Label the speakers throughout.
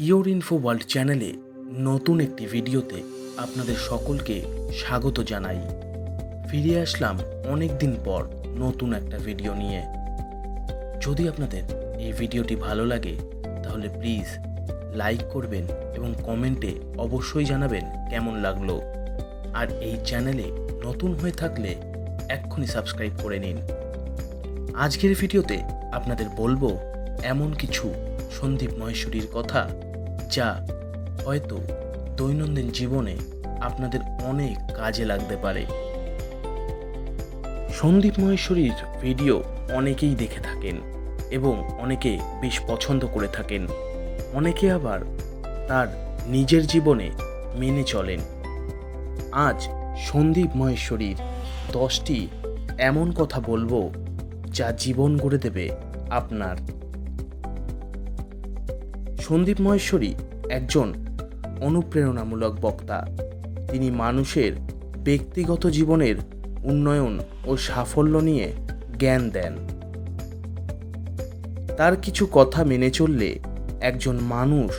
Speaker 1: Your info world চ্যানেলে নতুন একটি ভিডিওতে আপনাদের সকলকে স্বাগত জানাই। ফিরে আসলাম অনেক দিন পর নতুন একটা ভিডিও নিয়ে। যদি আপনাদের এই ভিডিওটি ভালো লাগে তাহলে প্লিজ লাইক করবেন এবং কমেন্টে অবশ্যই জানাবেন কেমন লাগলো। আর এই চ্যানেলে নতুন হয়ে থাকলে এক্ষুনি সাবস্ক্রাইব করে নিন। আজকের ভিডিওতে আপনাদের বলবো এমন কিছু সন্দীপ মহেশ্বরীর কথা যা হয়তো দৈনন্দিন জীবনে আপনাদের অনেক কাজে লাগতে পারে। সন্দীপ মহেশ্বরীর ভিডিও অনেকেই দেখে থাকেন এবং অনেকে বেশ পছন্দ করে থাকেন, অনেকে আবার তার নিজের জীবনে মেনে চলেন। আজ সন্দীপ মহেশ্বরীর 10টি এমন কথা বলবো যা জীবন গড়ে দেবে আপনার। সন্দীপ মহেশ্বরী একজন অনুপ্রেরণামূলক বক্তা। তিনি মানুষের ব্যক্তিগত জীবনের উন্নয়ন ও সাফল্য নিয়ে জ্ঞান দেন। তার কিছু কথা মেনে চললে একজন মানুষ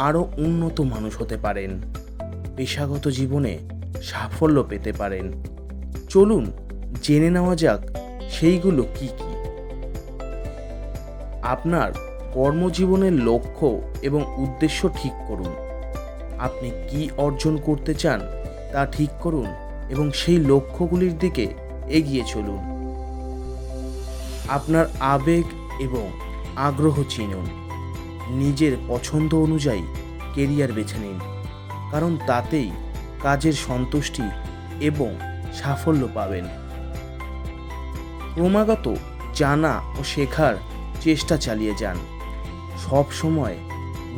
Speaker 1: আরও উন্নত মানুষ হতে পারেন, পেশাগত জীবনে সাফল্য পেতে পারেন। চলুন জেনে নেওয়া যাক সেইগুলো কি কি। আপনার কর্মজীবনের লক্ষ্য এবং উদ্দেশ্য ঠিক করুন। আপনি কি অর্জন করতে চান তা ঠিক করুন এবং সেই লক্ষ্যগুলির দিকে এগিয়ে চলুন। আপনার আবেগ এবং আগ্রহ চিনুন। নিজের পছন্দ অনুযায়ী কেরিয়ার বেছে নিন, কারণ তাতেই কাজের সন্তুষ্টি এবং সাফল্য পাবেন। ক্রমাগত জানা ও শেখার চেষ্টা চালিয়ে যান। সব সময়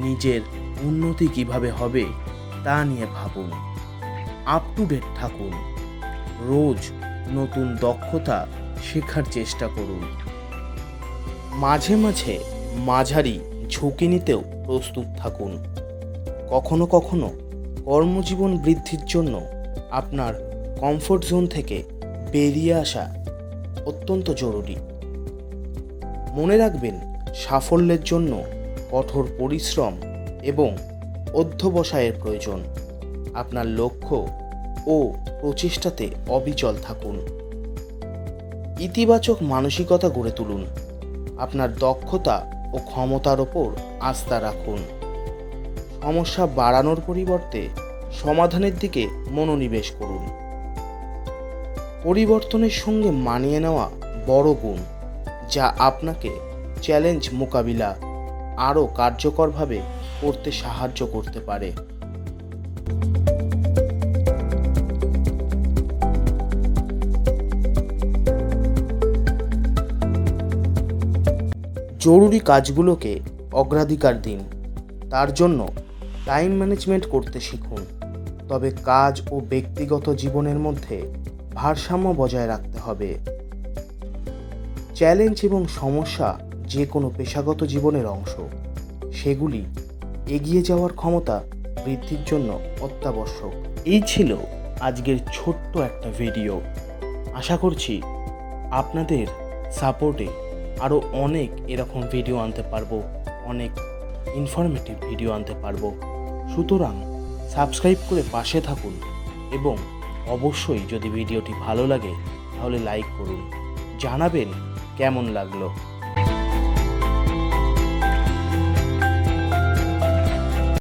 Speaker 1: নিজের উন্নতি কিভাবে হবে তা নিয়ে ভাবুন। আপ টু ডেট থাকুন। রোজ নতুন দক্ষতা শেখার চেষ্টা করুন। মাঝে মাঝে মাঝারি ঝুঁকি নিতেও প্রস্তুত থাকুন। কখনো কখনো কর্মজীবন বৃদ্ধির জন্য আপনার কমফোর্ট জোন থেকে বেরিয়ে আসা অত্যন্ত জরুরি। মনে রাখবেন, সাফল্যের জন্য কঠোর পরিশ্রম এবং অধ্যবসায়ের প্রয়োজন। আপনার লক্ষ্য ও প্রচেষ্টাতে অবিচল থাকুন। ইতিবাচক মানসিকতা গড়ে তুলুন। আপনার দক্ষতা ও ক্ষমতার ওপর আস্থা রাখুন। সমস্যা বাড়ানোর পরিবর্তে সমাধানের দিকে মনোনিবেশ করুন। পরিবর্তনের সঙ্গে মানিয়ে নেওয়া বড় গুণ, যা আপনাকে চ্যালেঞ্জ মোকাবিলা আরও কার্যকরভাবে করতে সাহায্য করতে পারে। জরুরি কাজগুলোকে অগ্রাধিকার দিন। তার জন্য টাইম ম্যানেজমেন্ট করতে শিখুন। তবে কাজ ও ব্যক্তিগত জীবনের মধ্যে ভারসাম্য বজায় রাখতে হবে। চ্যালেঞ্জ এবং সমস্যা যে কোনো পেশাগত জীবনের অংশ। সেগুলি এগিয়ে যাওয়ার ক্ষমতা বৃদ্ধির জন্য অত্যাবশ্যক। এই ছিল আজকের ছোট্ট একটা ভিডিও। আশা করছি আপনাদের সাপোর্টে আরও অনেক এরকম ভিডিও আনতে পারবো, অনেক ইনফরমেটিভ ভিডিও আনতে পারবো। সুতরাং সাবস্ক্রাইব করে পাশে থাকুন এবং অবশ্যই যদি ভিডিওটি ভালো লাগে তাহলে লাইক করুন, জানাবেন কেমন লাগলো।